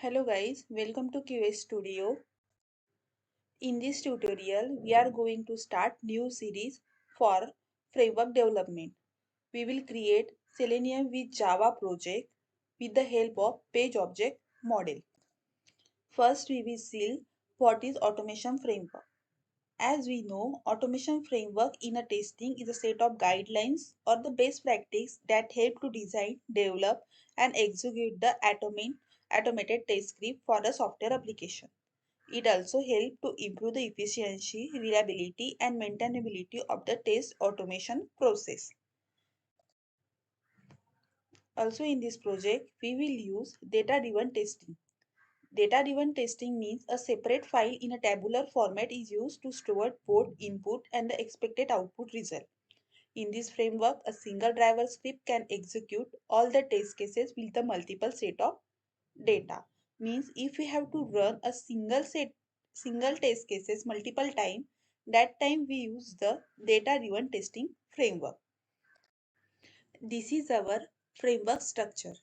Hello guys, welcome to QA Studio. In this tutorial, we are going to start new series for framework development. We will create Selenium with Java project with the help of page object model. First, we will see what is automation framework. As we know, automation framework in a testing is a set of guidelines or the best practice that help to design, develop and execute the automated test script for the software application. It also helps to improve the efficiency, reliability, and maintainability of the test automation process. Also, in this project, we will use data-driven testing. Data-driven testing means a separate file in a tabular format is used to store both input and the expected output result. In this framework, a single driver script can execute all the test cases with the multiple set of data. Means if we have to run a single test cases multiple time, that time we use the data driven testing framework. This is our framework structure.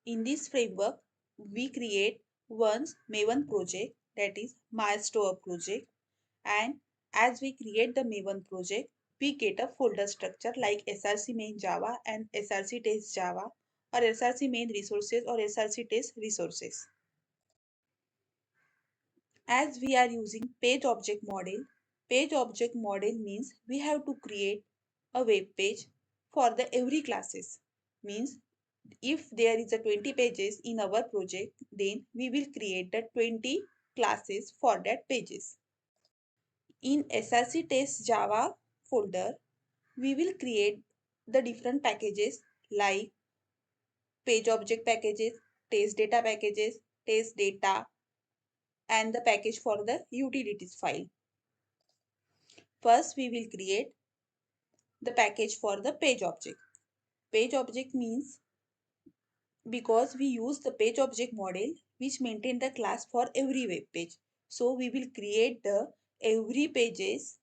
In this framework, we create one Maven project, that is Milestone project, and as we create the Maven project, we get a folder structure like src main java and src test java, or src main resources or src test resources. As we are using page object model means we have to create a web page for the every classes. Means if there is a 20 pages in our project, then we will create the 20 classes for that pages. In src test java folder, we will create the different packages like page object packages, test data packages, test data, and the package for the utilities file. First, we will create the package for the page object. Page object means because we use the page object model which maintain the class for every web page. So we will create the every pages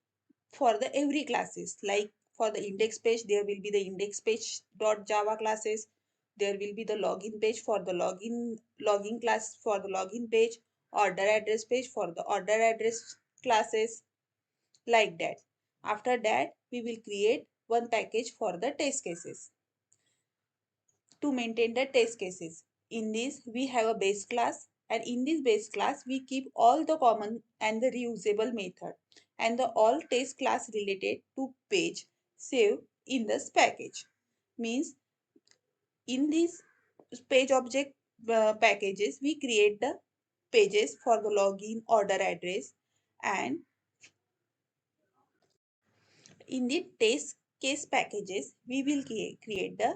for the every classes. Like for the index page, there will be the index page dot java classes. There will be the login page for the login class for the login page, order address page for the order address classes, like that. After that, we will create one package for the test cases to maintain the test cases. In this, we have a base class, and in this base class, we keep all the common and the reusable method and the all test class related to page saved in this package. Means in these page object packages, we create the pages for the login, order address, and in the test case packages, we will create the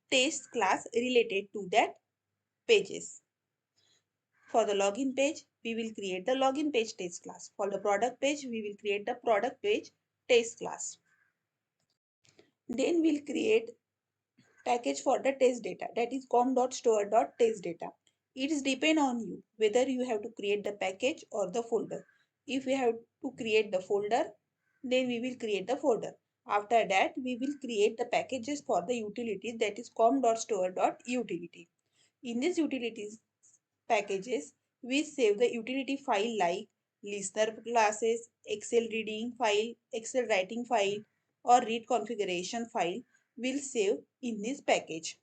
test class related to that pages. For the login page, we will create the login page test class. For the product page, we will create the product page test class. Then we'll create package for the test data, that is com.store.test data. It is depend on you whether you have to create the package or the folder. If we have to create the folder, then we will create the folder. After that, we will create the packages for the utilities, that is com.store.utility. In this utilities packages, we save the utility file like listener classes, Excel reading file, Excel writing file, or read configuration file will save in this package.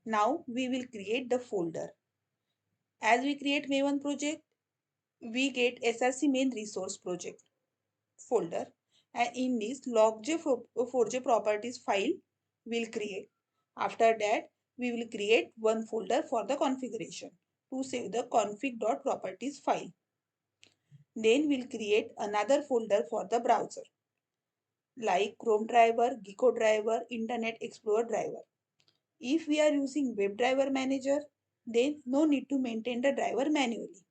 Now we will create the folder. As we create Maven project, we get src main resource project folder, and in this log4j properties file will create. After that, we will create one folder for the configuration to save the config.properties file. Then we'll create another folder for the browser like Chrome driver, Gecko driver, Internet Explorer driver. If we are using WebDriver Manager, then no need to maintain the driver manually.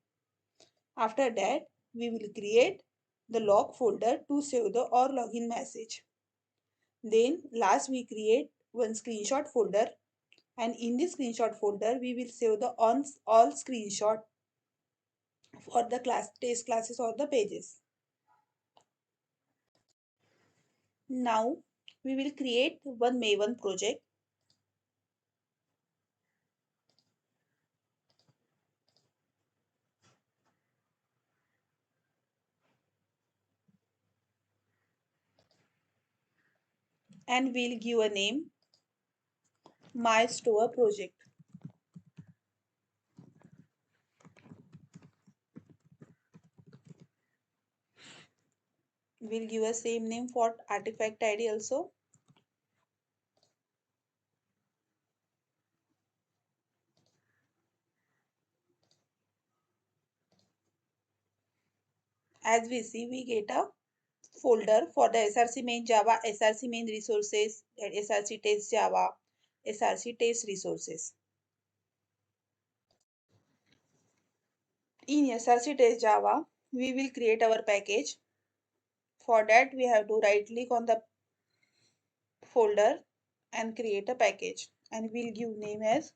After that, we will create the log folder to save the or login message. Then last we create one screenshot folder, and in this screenshot folder we will save the all screenshot for the test classes or the pages. Now we will create one Maven project. and we'll give a name my store project. We'll give a same name for artifact ID also. As we see, we get a folder for the SRC main Java, SRC main resources, and SRC test Java, SRC test resources. In SRC test Java, we will create our package. For that, we have to right click on the folder and create a package, and we'll give name as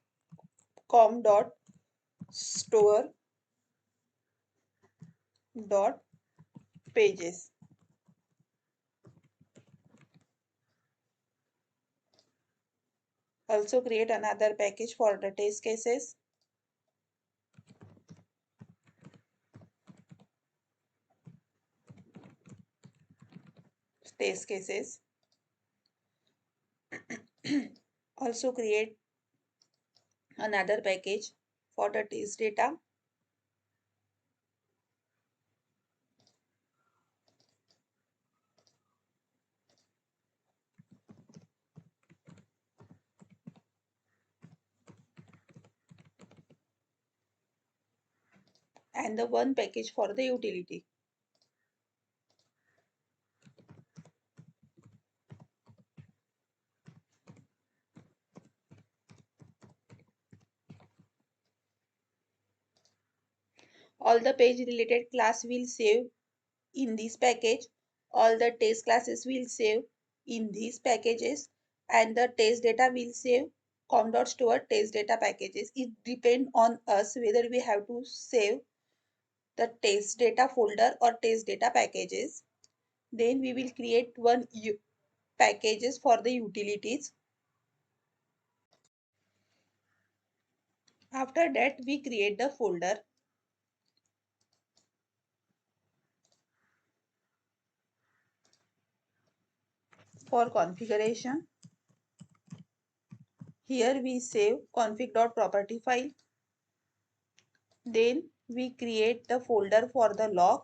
com.store.pages. Also create another package for the test cases. Test cases. Also create another package for the test data. And the one package for the utility. All the page related class will save in this package. All the test classes will save in these packages, and the test data will save com.store test data packages. It depends on us whether we have to save the test data folder or test data packages. Then we will create one packages for the utilities. After that, we create the folder. For configuration, here we save config.property file. Then we create the folder for the log.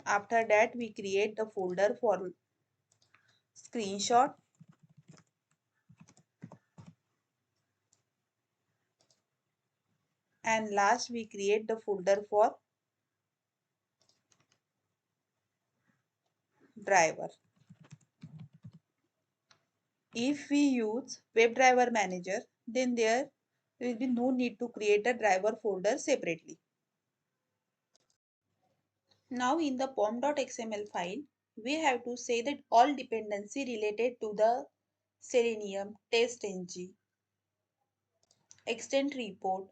After that, we create the folder for screenshot. And last, we create the folder for driver. If we use WebDriver Manager, then there will be no need to create a driver folder separately. Now in the pom.xml file, we have to say that all dependency related to the Selenium, TestNG, extent report,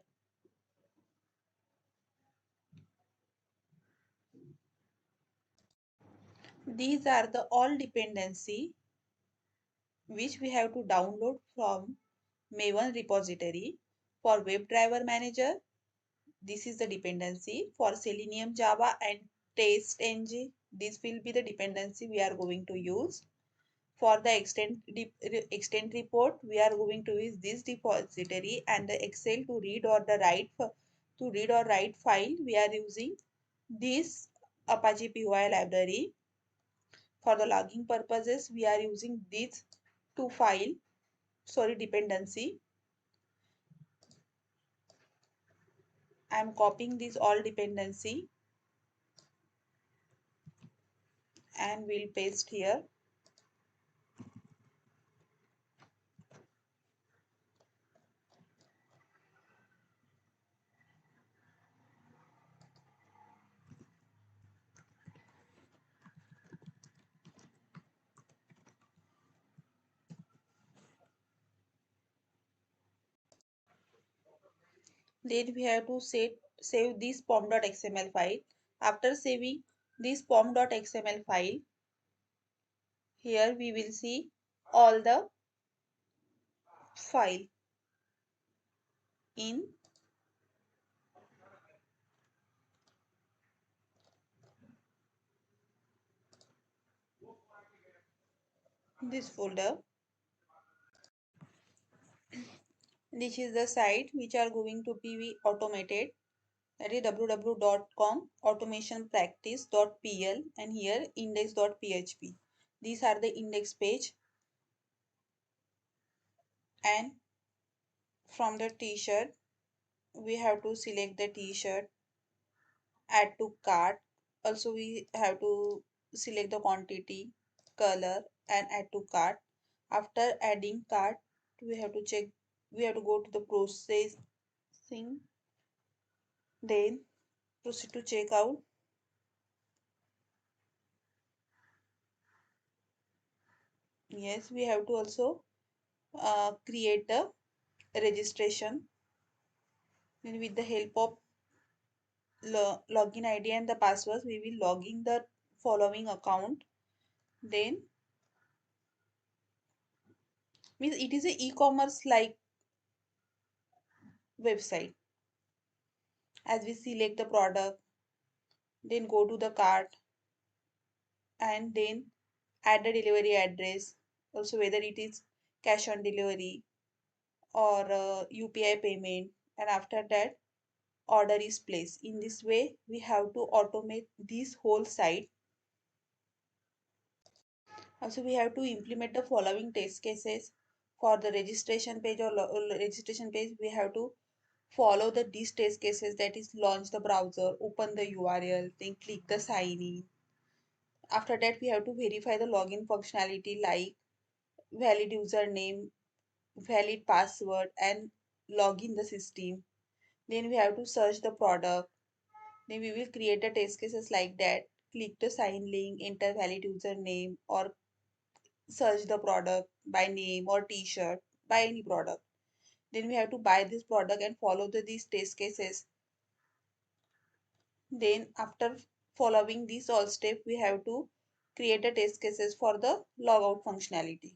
these are the all dependency which we have to download from Maven repository. For WebDriver Manager, this is the dependency. For Selenium, Java and TestNG, this will be the dependency we are going to use. For the extent report, we are going to use this repository, and the Excel to read or write file, we are using this Apache PY library. For the logging purposes, we are using these two dependency. I am copying this all dependency and we'll paste here. Then we have to save this pom.xml file. After saving this pom.xml file, here we will see all the file in this folder. This is the site which are going to be automated, that is www.com automationpractice.pl, and here index.php. These are the index page, and from the t-shirt we have to select the t-shirt, add to cart. Also we have to select the quantity, color, and add to cart. After adding cart, we have to check, we have to go to the processing, then proceed to checkout. Yes, we have to also create the registration. Then with the help of login ID and the passwords, we will log in the following account. Then means it is a e-commerce like website. As we select the product, then go to the cart, and then add the delivery address, also whether it is cash on delivery or UPI payment, and after that order is placed. In this way we have to automate this whole site. Also we have to implement the following test cases. For the registration page or registration page, we have to follow these test cases, that is launch the browser, open the URL, then click the sign in. After that we have to verify the login functionality like valid username, valid password, and log in the system. Then we have to search the product. Then we will create the test cases like that. Click the sign link, enter valid username, or search the product by name or t-shirt, buy any product. Then we have to buy this product and follow these test cases. Then after following these all steps, we have to create the test cases for the logout functionality.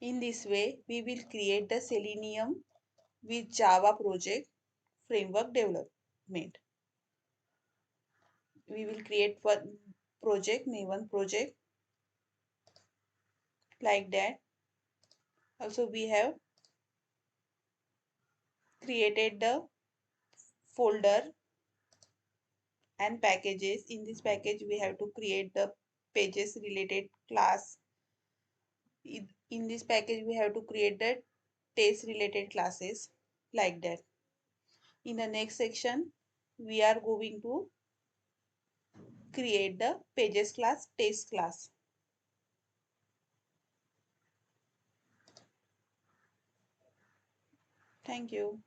In this way, we will create the Selenium with Java project framework development. We will create one project, Maven project, like that. Also, we have created the folder and packages. In this package, we have to create the pages related class. In this package, we have to create the test related classes, like that. In the next section, we are going to create the pages class, test class. Thank you.